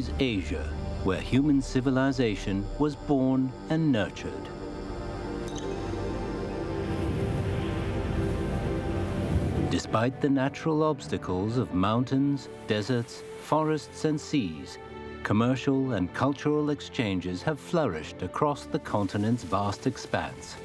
is Asia, where human civilization was born and nurtured. Despite the natural obstacles of mountains, deserts, forests and seas, commercial and cultural exchanges have flourished across the continent's vast expanse.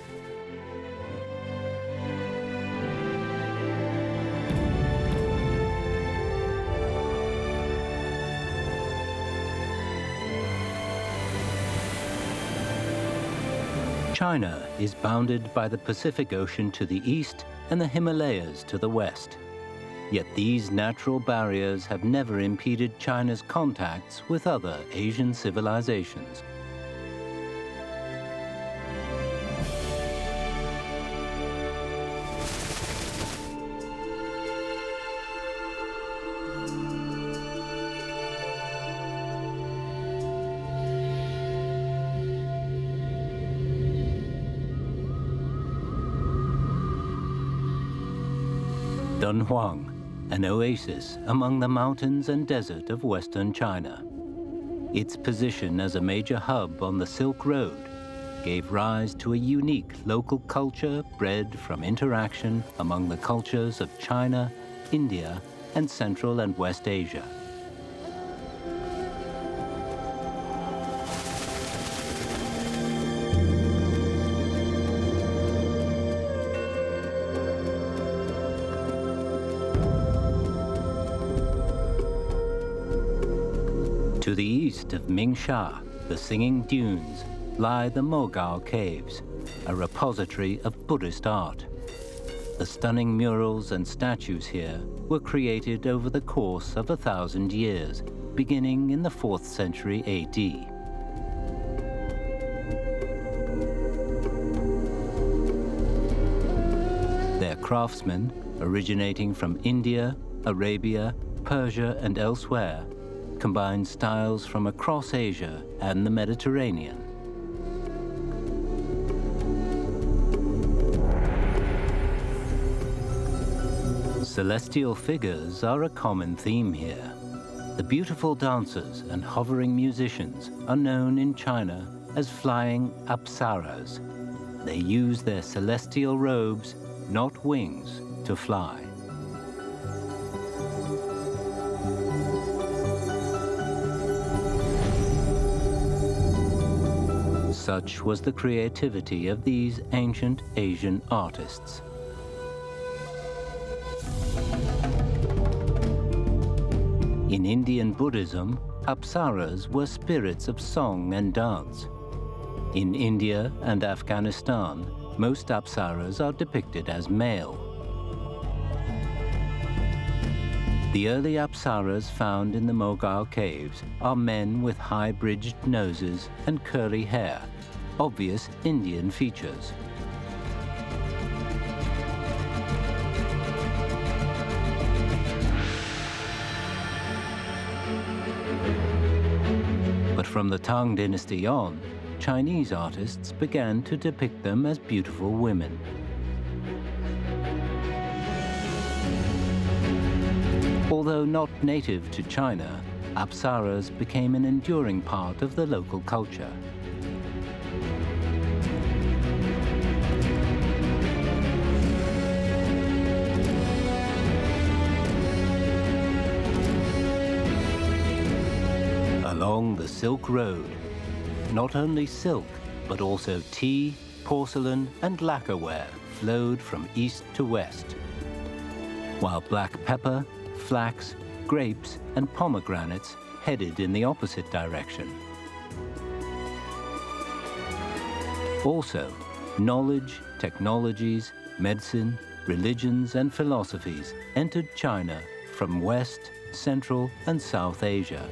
China is bounded by the Pacific Ocean to the east and the Himalayas to the west. Yet these natural barriers have never impeded China's contacts with other Asian civilizations. Dunhuang, an oasis among the mountains and desert of western China. Its position as a major hub on the Silk Road gave rise to a unique local culture bred from interaction among the cultures of China, India, and Central and West Asia. To the east of Mingsha, the Singing Dunes, lie the Mogao Caves, a repository of Buddhist art. The stunning murals and statues here were created over the course of 1,000 years, beginning in the 4th century AD. Their craftsmen, originating from India, Arabia, Persia, and elsewhere, combine styles from across Asia and the Mediterranean. Celestial figures are a common theme here. The beautiful dancers and hovering musicians are known in China as flying apsaras. They use their celestial robes, not wings, to fly. Such was the creativity of these ancient Asian artists. In Indian Buddhism, apsaras were spirits of song and dance. In India and Afghanistan, most apsaras are depicted as male. The early apsaras found in the Mogao caves are men with high-bridged noses and curly hair, obvious Indian features. But from the Tang dynasty on, Chinese artists began to depict them as beautiful women. Although not native to China, apsaras became an enduring part of the local culture. Along the Silk Road, not only silk, but also tea, porcelain, and lacquerware flowed from east to west, while black pepper, flax, grapes, and pomegranates headed in the opposite direction. Also, knowledge, technologies, medicine, religions, and philosophies entered China from West, Central, and South Asia.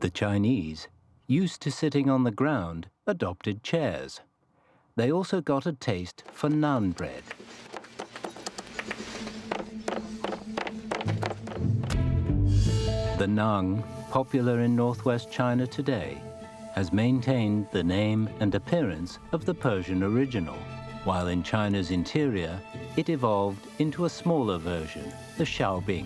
The Chinese, used to sitting on the ground, adopted chairs. They also got a taste for naan bread. The naan, popular in northwest China today, has maintained the name and appearance of the Persian original, while in China's interior, it evolved into a smaller version, the Xiaobing.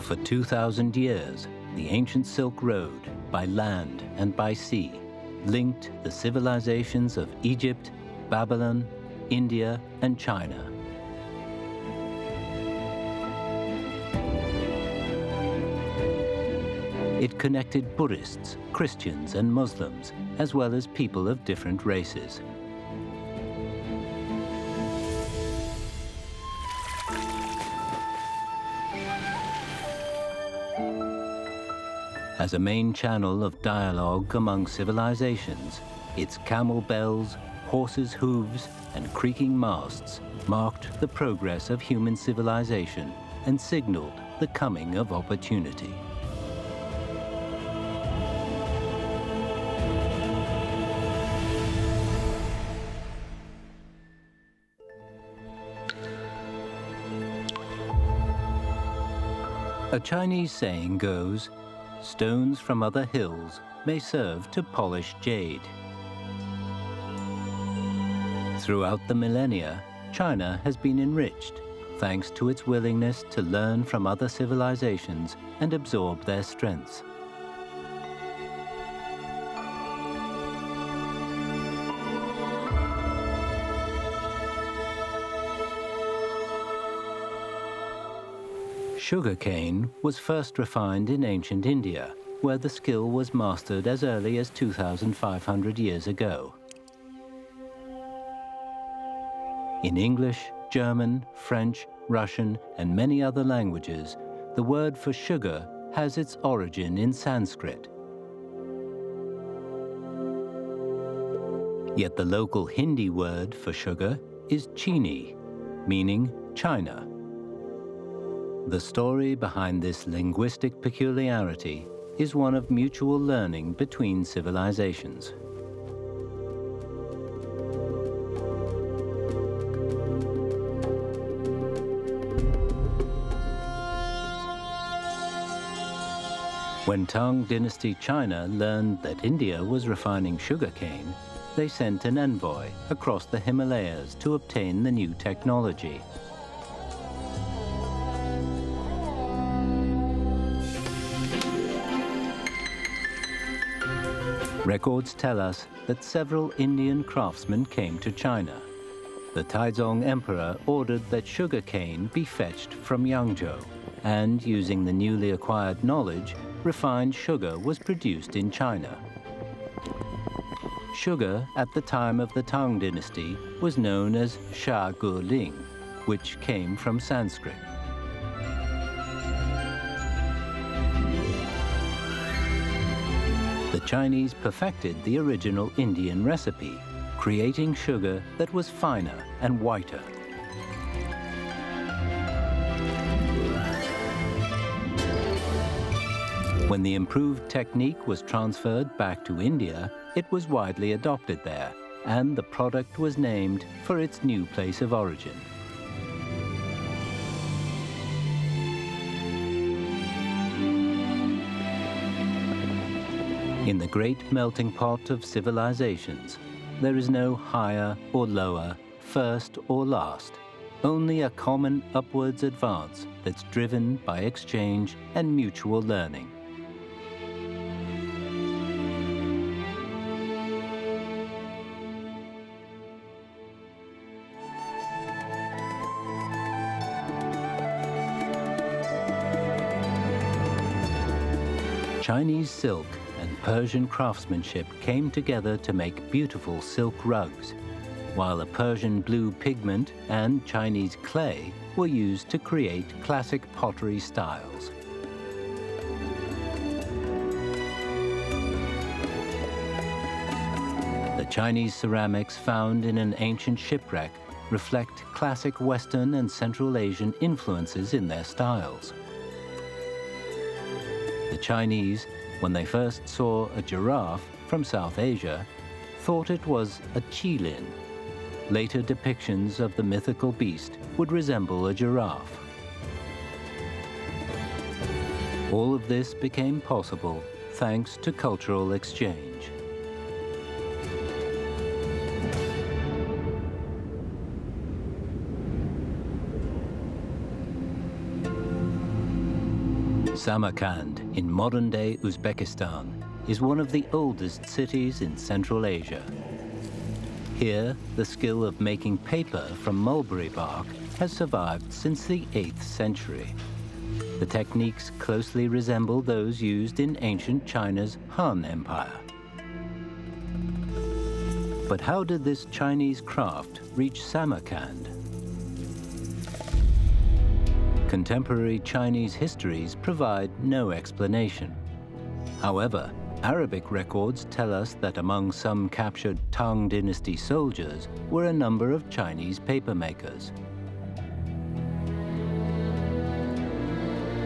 For 2,000 years, the ancient Silk Road, by land and by sea, linked the civilizations of Egypt, Babylon, India, and China. It connected Buddhists, Christians, and Muslims, as well as people of different races. As a main channel of dialogue among civilizations, its camel bells, horses' hooves, and creaking masts marked the progress of human civilization and signaled the coming of opportunity. A Chinese saying goes, "Stones from other hills may serve to polish jade." Throughout the millennia, China has been enriched thanks to its willingness to learn from other civilizations and absorb their strengths. Sugarcane was first refined in ancient India, where the skill was mastered as early as 2,500 years ago. In English, German, French, Russian, and many other languages, the word for sugar has its origin in Sanskrit. Yet the local Hindi word for sugar is chini, meaning China. The story behind this linguistic peculiarity is one of mutual learning between civilizations. When Tang Dynasty China learned that India was refining sugarcane, they sent an envoy across the Himalayas to obtain the new technology. Records tell us that several Indian craftsmen came to China. The Taizong Emperor ordered that sugarcane be fetched from Yangzhou, and using the newly acquired knowledge, refined sugar was produced in China. Sugar at the time of the Tang Dynasty was known as Sha Gu Ling, which came from Sanskrit. The Chinese perfected the original Indian recipe, creating sugar that was finer and whiter. When the improved technique was transferred back to India, it was widely adopted there, and the product was named for its new place of origin. In the great melting pot of civilizations, there is no higher or lower, first or last, only a common upwards advance that's driven by exchange and mutual learning. Chinese silk and Persian craftsmanship came together to make beautiful silk rugs, while a Persian blue pigment and Chinese clay were used to create classic pottery styles. The Chinese ceramics found in an ancient shipwreck reflect classic Western and Central Asian influences in their styles. The Chinese, when they first saw a giraffe from South Asia, thought it was a qilin, Later depictions of the mythical beast would resemble a giraffe. All of this became possible thanks to cultural exchange. Samarkand in modern-day Uzbekistan is one of the oldest cities in Central Asia. Here, the skill of making paper from mulberry bark has survived since the 8th century. The techniques closely resemble those used in ancient China's Han Empire. But how did this Chinese craft reach Samarkand? Contemporary Chinese histories provide no explanation. However, Arabic records tell us that among some captured Tang dynasty soldiers were a number of Chinese papermakers.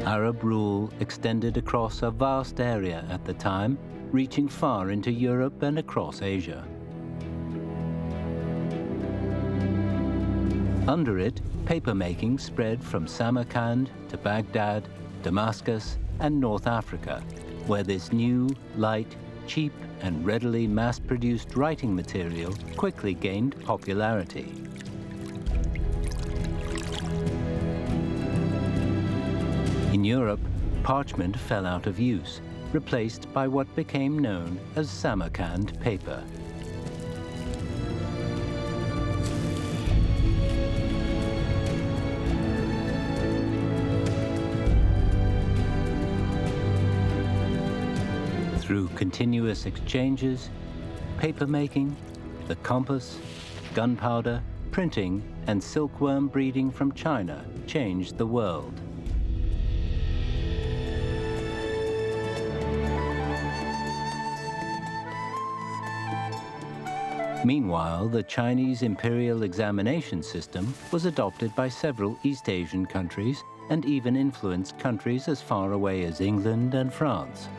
Arab rule extended across a vast area at the time, reaching far into Europe and across Asia. Under it, papermaking spread from Samarkand to Baghdad, Damascus, and North Africa, where this new, light, cheap, and readily mass-produced writing material quickly gained popularity. In Europe, parchment fell out of use, replaced by what became known as Samarkand paper. Through continuous exchanges, papermaking, the compass, gunpowder, printing, and silkworm breeding from China changed the world. Meanwhile, the Chinese imperial examination system was adopted by several East Asian countries and even influenced countries as far away as England and France.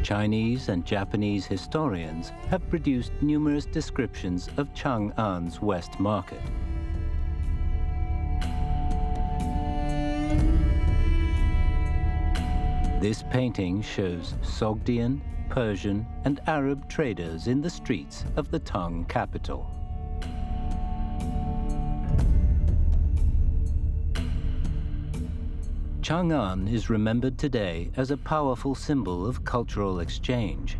Chinese and Japanese historians have produced numerous descriptions of Chang'an's West Market. This painting shows Sogdian, Persian, and Arab traders in the streets of the Tang capital. Chang'an is remembered today as a powerful symbol of cultural exchange.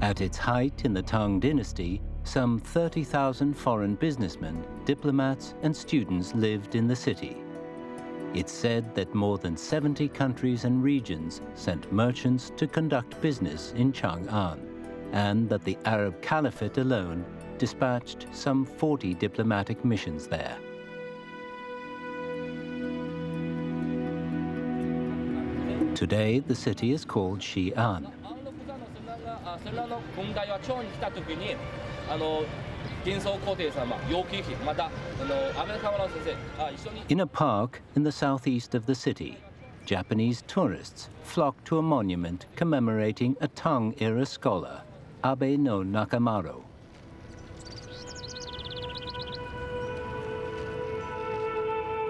At its height in the Tang dynasty, some 30,000 foreign businessmen, diplomats, and students lived in the city. It's said that more than 70 countries and regions sent merchants to conduct business in Chang'an, and that the Arab Caliphate alone dispatched some 40 diplomatic missions there. Today, the city is called Xi'an. In a park in the southeast of the city, Japanese tourists flock to a monument commemorating a Tang-era scholar, Abe no Nakamaro.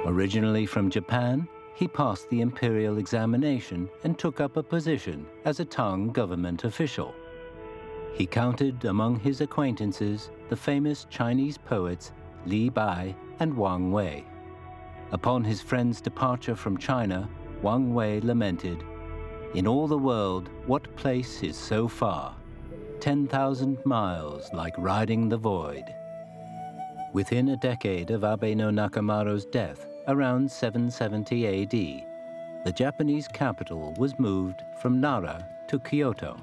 Originally from Japan, he passed the imperial examination and took up a position as a Tang government official. He counted among his acquaintances the famous Chinese poets Li Bai and Wang Wei. Upon his friend's departure from China, Wang Wei lamented, "In all the world, what place is so far? 10,000 miles like riding the void." Within a decade of Abe no Nakamaro's death, around 770 AD, the Japanese capital was moved from Nara to Kyoto.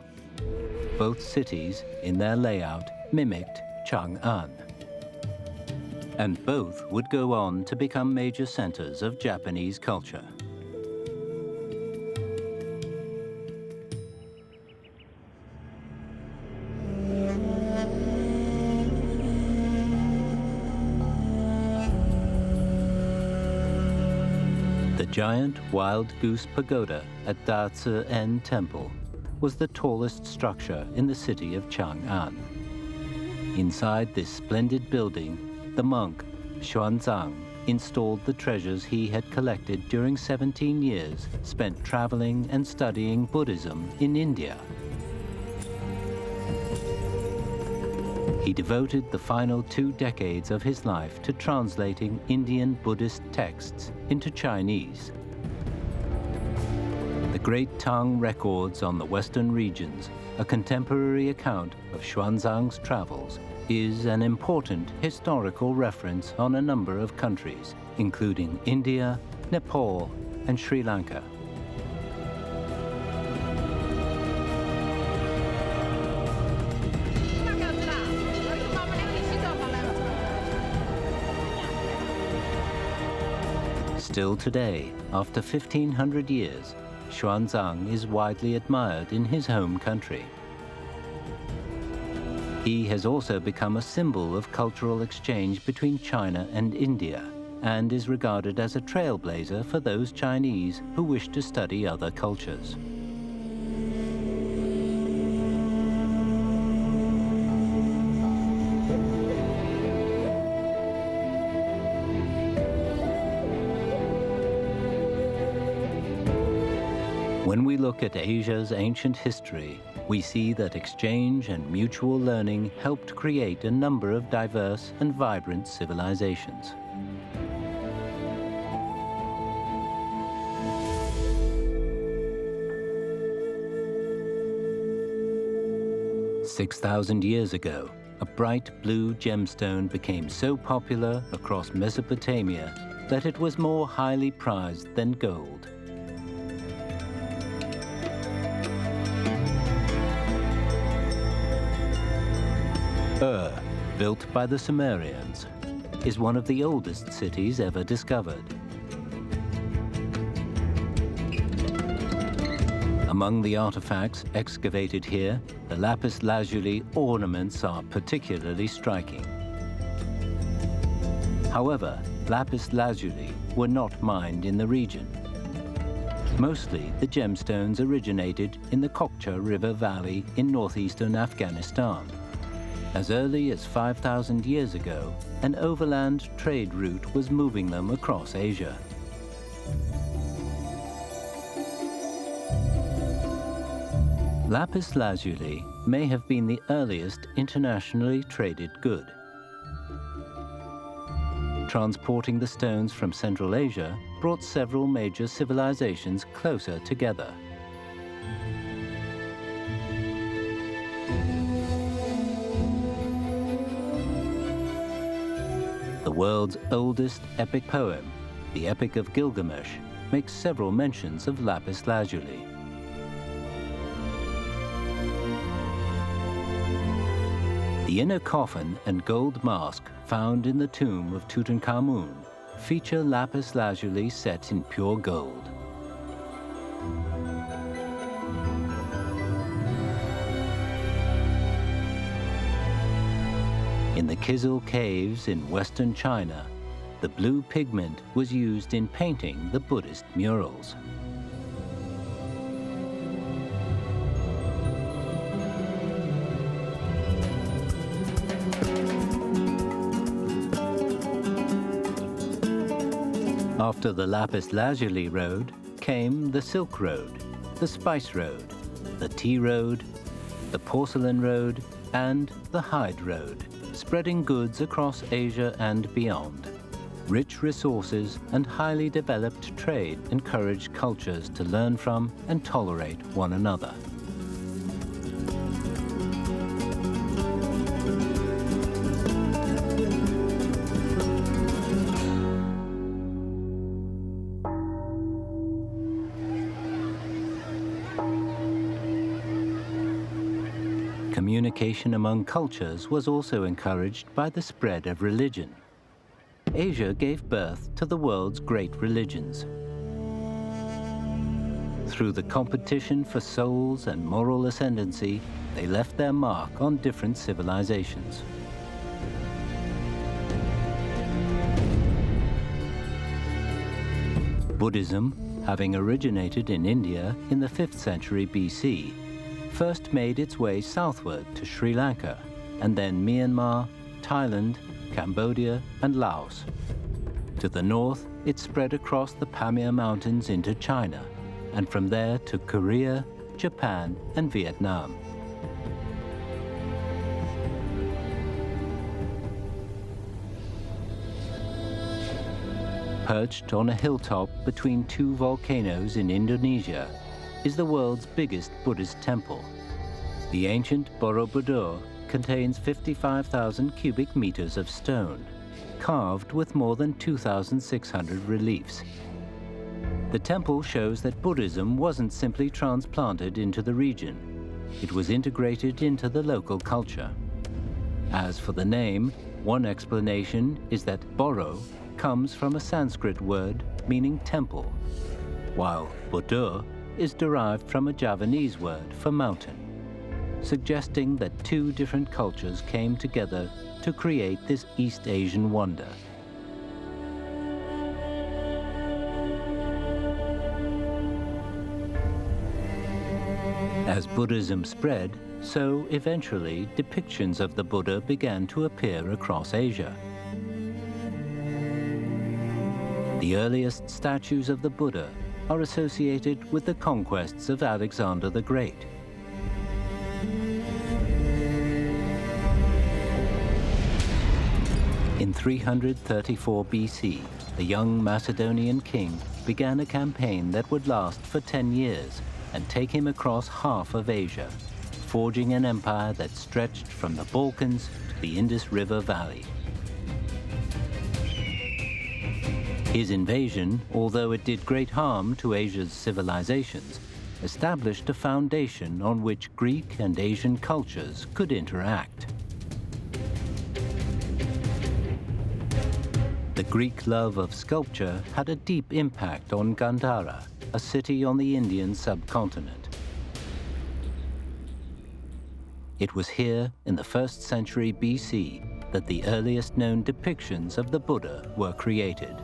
Both cities, in their layout, mimicked Chang'an. And both would go on to become major centers of Japanese culture. giant wild goose pagoda at Dazi-en Temple was the tallest structure in the city of Chang'an. Inside this splendid building, the monk Xuanzang installed the treasures he had collected during 17 years spent traveling and studying Buddhism in India. He devoted the final 2 decades of his life to translating Indian Buddhist texts into Chinese. The Great Tang Records on the Western regions, a contemporary account of Xuanzang's travels, is an important historical reference on a number of countries, including India, Nepal, and Sri Lanka. Still today, after 1,500 years, Xuanzang is widely admired in his home country. He has also become a symbol of cultural exchange between China and India, and is regarded as a trailblazer for those Chinese who wish to study other cultures. When we look at Asia's ancient history, we see that exchange and mutual learning helped create a number of diverse and vibrant civilizations. "6,000 years ago, a bright blue gemstone became so popular across Mesopotamia that it was more highly prized than gold. Built by the Sumerians, is one of the oldest cities ever discovered. Among the artifacts excavated here, the lapis lazuli ornaments are particularly striking. However, lapis lazuli were not mined in the region. Mostly, the gemstones originated in the Kokcha River Valley in northeastern Afghanistan. As early as 5,000 years ago, an overland trade route was moving them across Asia. Lapis lazuli may have been the earliest internationally traded good. Transporting the stones from Central Asia brought several major civilizations closer together. The world's oldest epic poem, the Epic of Gilgamesh, makes several mentions of lapis lazuli. The inner coffin and gold mask found in the tomb of Tutankhamun feature lapis lazuli set in pure gold. In the Kizil Caves in western China, the blue pigment was used in painting the Buddhist murals. After the lapis lazuli road came the Silk Road, the Spice Road, the Tea Road, the Porcelain Road, and the Hide Road, spreading goods across Asia and beyond. Rich resources and highly developed trade encouraged cultures to learn from and tolerate one another. Communication among cultures was also encouraged by the spread of religion. Asia gave birth to the world's great religions. Through the competition for souls and moral ascendancy, they left their mark on different civilizations. Buddhism, having originated in India in the 5th century BC, first made its way southward to Sri Lanka, and then Myanmar, Thailand, Cambodia, and Laos. To the north, it spread across the Pamir Mountains into China, and from there to Korea, Japan, and Vietnam. Perched on a hilltop between two volcanoes in Indonesia is the world's biggest Buddhist temple. The ancient Borobudur contains 55,000 cubic meters of stone, carved with more than 2,600 reliefs. The temple shows that Buddhism wasn't simply transplanted into the region. It was integrated into the local culture. As for the name, one explanation is that Boro comes from a Sanskrit word meaning temple, while Budur is derived from a Javanese word for mountain, suggesting that two different cultures came together to create this East Asian wonder. As Buddhism spread, so eventually depictions of the Buddha began to appear across Asia. The earliest statues of the Buddha are associated with the conquests of Alexander the Great. In 334 BC, the young Macedonian king began a campaign that would last for 10 years and take him across half of Asia, forging an empire that stretched from the Balkans to the Indus River Valley. His invasion, although it did great harm to Asia's civilizations, established a foundation on which Greek and Asian cultures could interact. The Greek love of sculpture had a deep impact on Gandhara, a city on the Indian subcontinent. It was here in the 1st century BC that the earliest known depictions of the Buddha were created.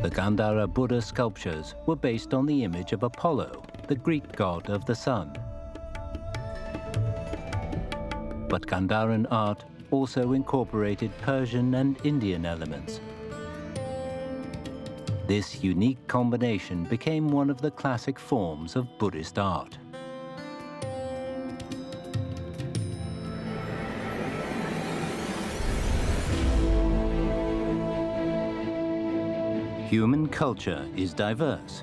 The Gandhara Buddha sculptures were based on the image of Apollo, the Greek god of the sun. But Gandharan art also incorporated Persian and Indian elements. This unique combination became one of the classic forms of Buddhist art. Human culture is diverse.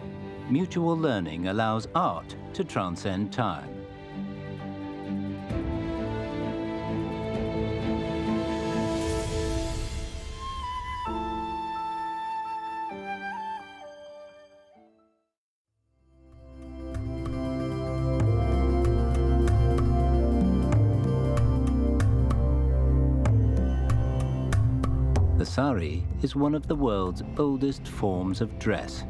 Mutual learning allows art to transcend time. The sari is one of the world's oldest forms of dress.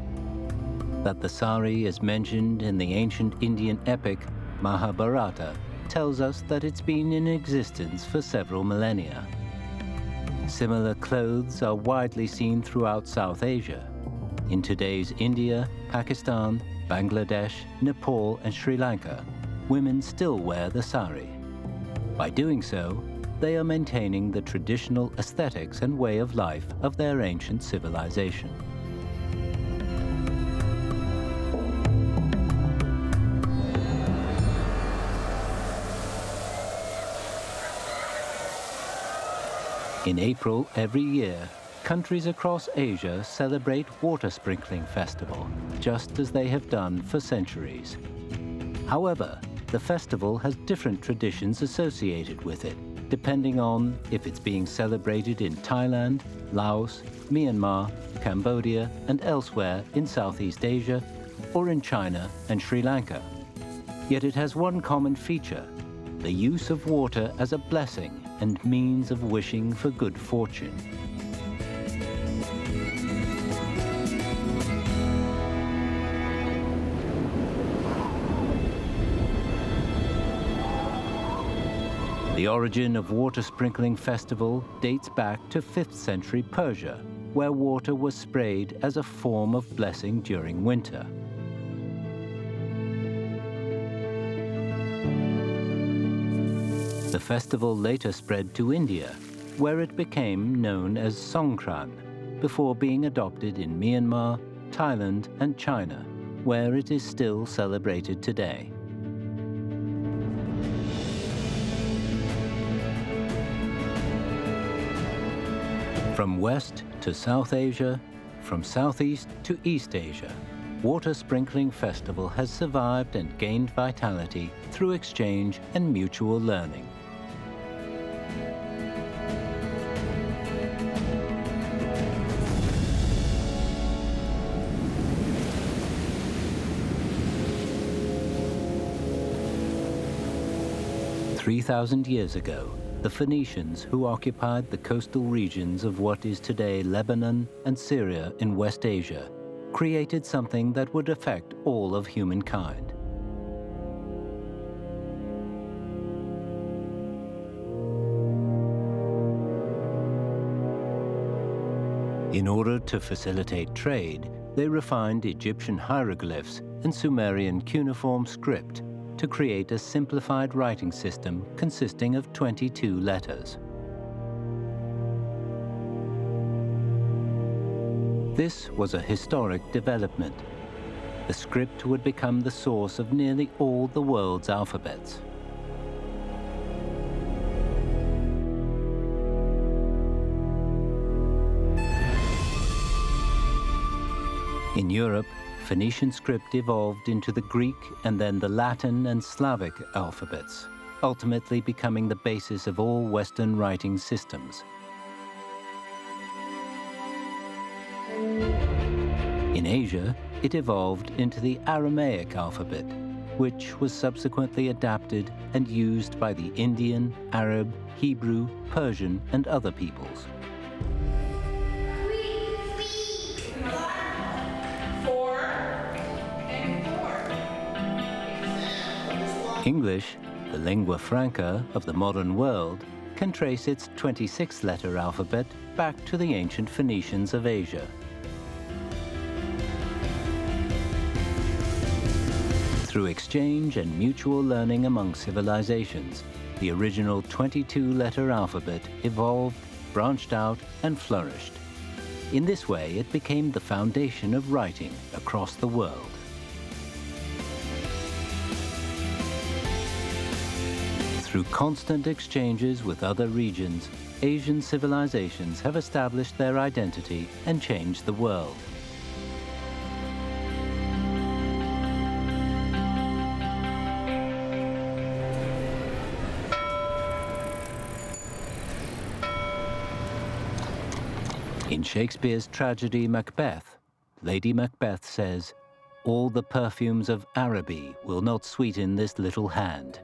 That the sari is mentioned in the ancient Indian epic Mahabharata tells us that it's been in existence for several millennia. Similar clothes are widely seen throughout South Asia. In today's India, Pakistan, Bangladesh, Nepal, and Sri Lanka, women still wear the sari. By doing so, they are maintaining the traditional aesthetics and way of life of their ancient civilization. In April every year, countries across Asia celebrate Water Sprinkling Festival, just as they have done for centuries. However, the festival has different traditions associated with it, depending on if it's being celebrated in Thailand, Laos, Myanmar, Cambodia, and elsewhere in Southeast Asia, or in China and Sri Lanka. Yet it has one common feature: the use of water as a blessing and means of wishing for good fortune. The origin of water sprinkling festival dates back to 5th century Persia, where water was sprayed as a form of blessing during winter. The festival later spread to India, where it became known as Songkran, before being adopted in Myanmar, Thailand, and China, where it is still celebrated today. From West to South Asia, from Southeast to East Asia, Water Sprinkling Festival has survived and gained vitality through exchange and mutual learning. "3,000 years ago, the Phoenicians, who occupied the coastal regions of what is today Lebanon and Syria in West Asia, created something that would affect all of humankind. In order to facilitate trade, they refined Egyptian hieroglyphs and Sumerian cuneiform script to create a simplified writing system consisting of 22 letters. This was a historic development. The script would become the source of nearly all the world's alphabets. In Europe, Phoenician script evolved into the Greek and then the Latin and Slavic alphabets, ultimately becoming the basis of all Western writing systems. In Asia, it evolved into the Aramaic alphabet, which was subsequently adapted and used by the Indian, Arab, Hebrew, Persian, and other peoples. English, the lingua franca of the modern world, can trace its 26-letter alphabet back to the ancient Phoenicians of Asia. Through exchange and mutual learning among civilizations, the original 22-letter alphabet evolved, branched out, and flourished. In this way, it became the foundation of writing across the world. Through constant exchanges with other regions, Asian civilizations have established their identity and changed the world. In Shakespeare's tragedy Macbeth, Lady Macbeth says, "All the perfumes of Araby will not sweeten this little hand."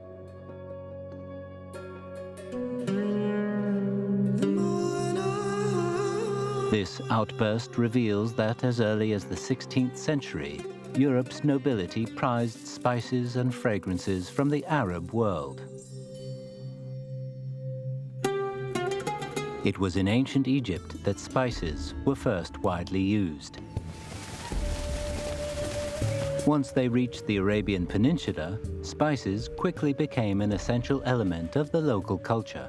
This outburst reveals that as early as the 16th century, Europe's nobility prized spices and fragrances from the Arab world. It was in ancient Egypt that spices were first widely used. Once they reached the Arabian Peninsula, spices quickly became an essential element of the local culture.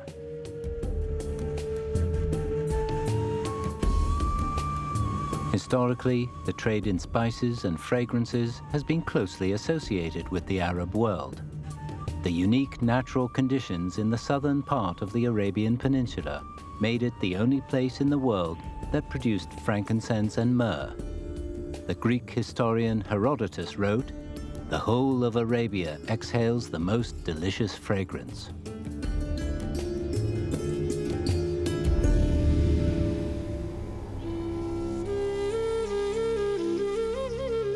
Historically, the trade in spices and fragrances has been closely associated with the Arab world. The unique natural conditions in the southern part of the Arabian Peninsula made it the only place in the world that produced frankincense and myrrh. The Greek historian Herodotus wrote, "The whole of Arabia exhales the most delicious fragrance."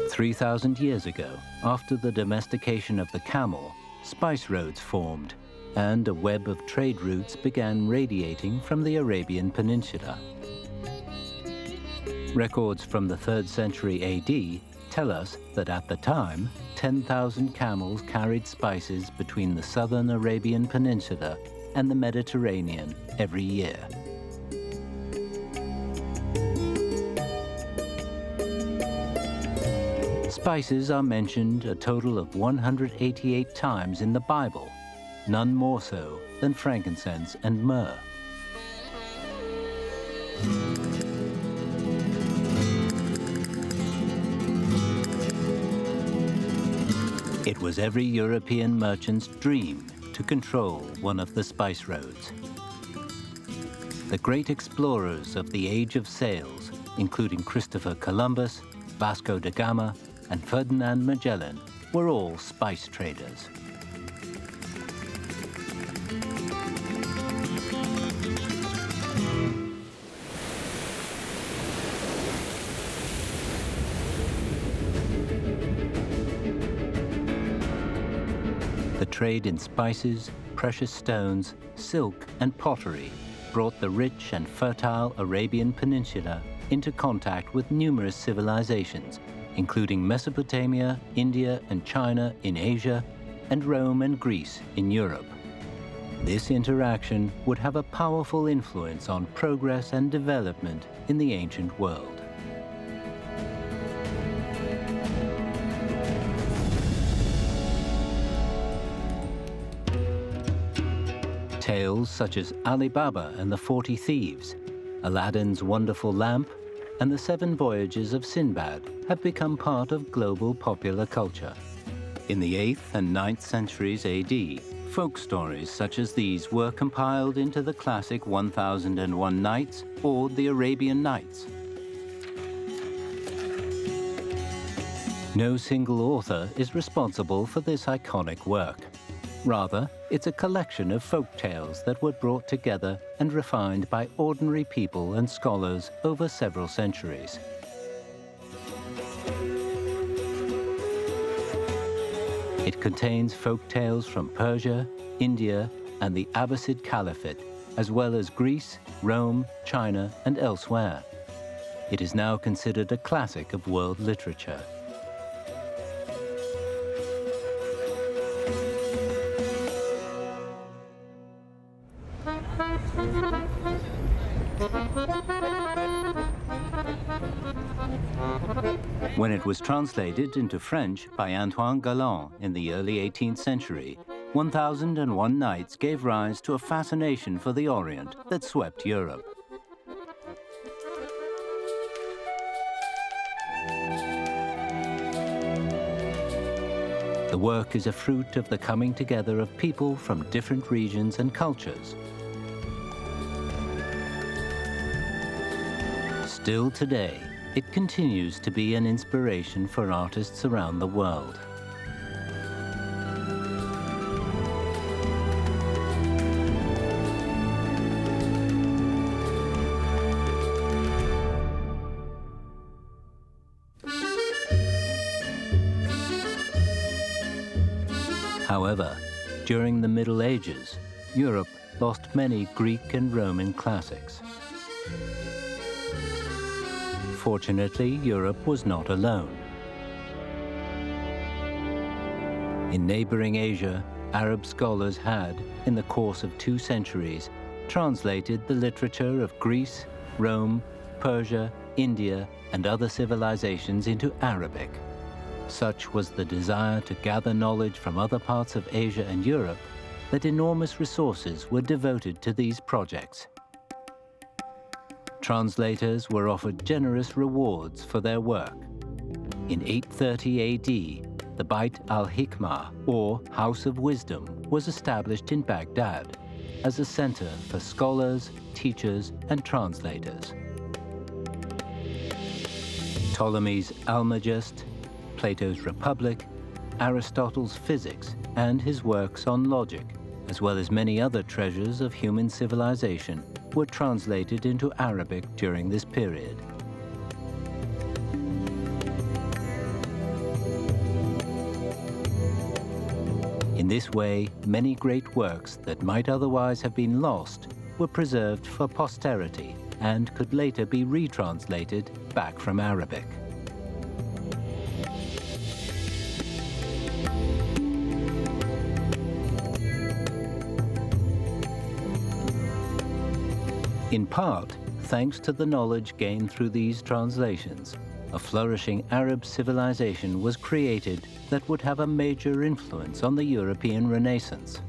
3,000 years ago, after the domestication of the camel, spice roads formed, and a web of trade routes began radiating from the Arabian Peninsula. Records from the 3rd century AD tell us that at the time, 10,000 camels carried spices between the southern Arabian Peninsula and the Mediterranean every year. Spices are mentioned a total of 188 times in the Bible, none more so than frankincense and myrrh. It was every European merchant's dream to control one of the spice roads. The great explorers of the Age of Sails, including Christopher Columbus, Vasco da Gama, and Ferdinand Magellan, were all spice traders. The trade in spices, precious stones, silk, and pottery brought the rich and fertile Arabian Peninsula into contact with numerous civilizations, including Mesopotamia, India, and China in Asia, and Rome and Greece in Europe. This interaction would have a powerful influence on progress and development in the ancient world. Tales such as Ali Baba and the 40 Thieves, Aladdin's Wonderful Lamp, and the 7 Voyages of Sinbad have become part of global popular culture. In the 8th and 9th centuries AD, folk stories such as these were compiled into the classic 1001 Nights or the Arabian Nights. No single author is responsible for this iconic work. Rather, it's a collection of folk tales that were brought together and refined by ordinary people and scholars over several centuries. It contains folk tales from Persia, India, and the Abbasid Caliphate, as well as Greece, Rome, China, and elsewhere. It is now considered a classic of world literature. When it was translated into French by Antoine Galland in the early 18th century, 1001 Nights gave rise to a fascination for the Orient that swept Europe. The work is a fruit of the coming together of people from different regions and cultures. Still today, it continues to be an inspiration for artists around the world. However, during the Middle Ages, Europe lost many Greek and Roman classics. Fortunately, Europe was not alone. In neighboring Asia, Arab scholars had, in the course of 2 centuries, translated the literature of Greece, Rome, Persia, India, and other civilizations into Arabic. Such was the desire to gather knowledge from other parts of Asia and Europe that enormous resources were devoted to these projects. Translators were offered generous rewards for their work. In 830 AD, the Bait al-Hikmah, or House of Wisdom, was established in Baghdad as a center for scholars, teachers, and translators. Ptolemy's Almagest, Plato's Republic, Aristotle's Physics, and his works on logic, as well as many other treasures of human civilization, were translated into Arabic during this period. In this way, many great works that might otherwise have been lost were preserved for posterity and could later be retranslated back from Arabic. In part, thanks to the knowledge gained through these translations, a flourishing Arab civilization was created that would have a major influence on the European Renaissance.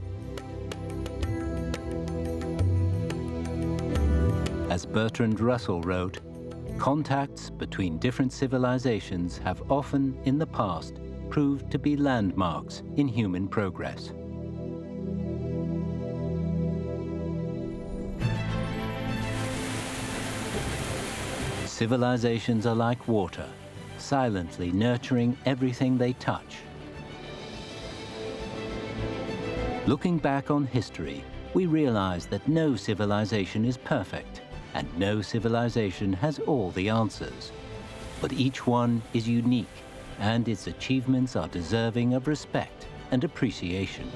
As Bertrand Russell wrote, contacts between different civilizations have often, in the past, proved to be landmarks in human progress. Civilizations are like water, silently nurturing everything they touch. Looking back on history, we realize that no civilization is perfect, and no civilization has all the answers. But each one is unique, and its achievements are deserving of respect and appreciation.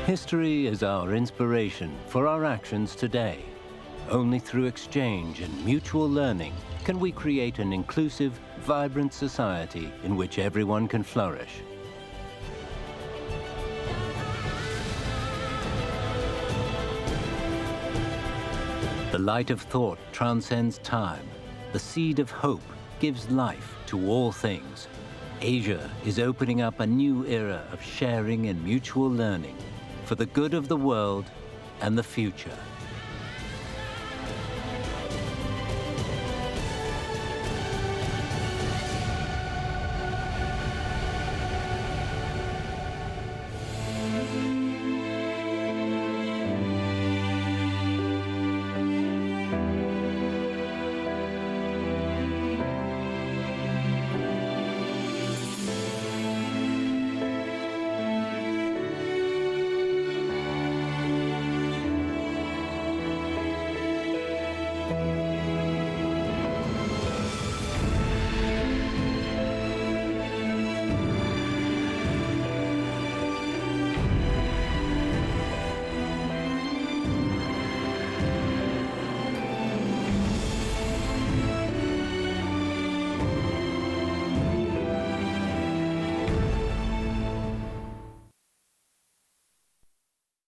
History is our inspiration for our actions today. Only through exchange and mutual learning can we create an inclusive, vibrant society in which everyone can flourish. The light of thought transcends time. The seed of hope gives life to all things. Asia is opening up a new era of sharing and mutual learning for the good of the world and the future.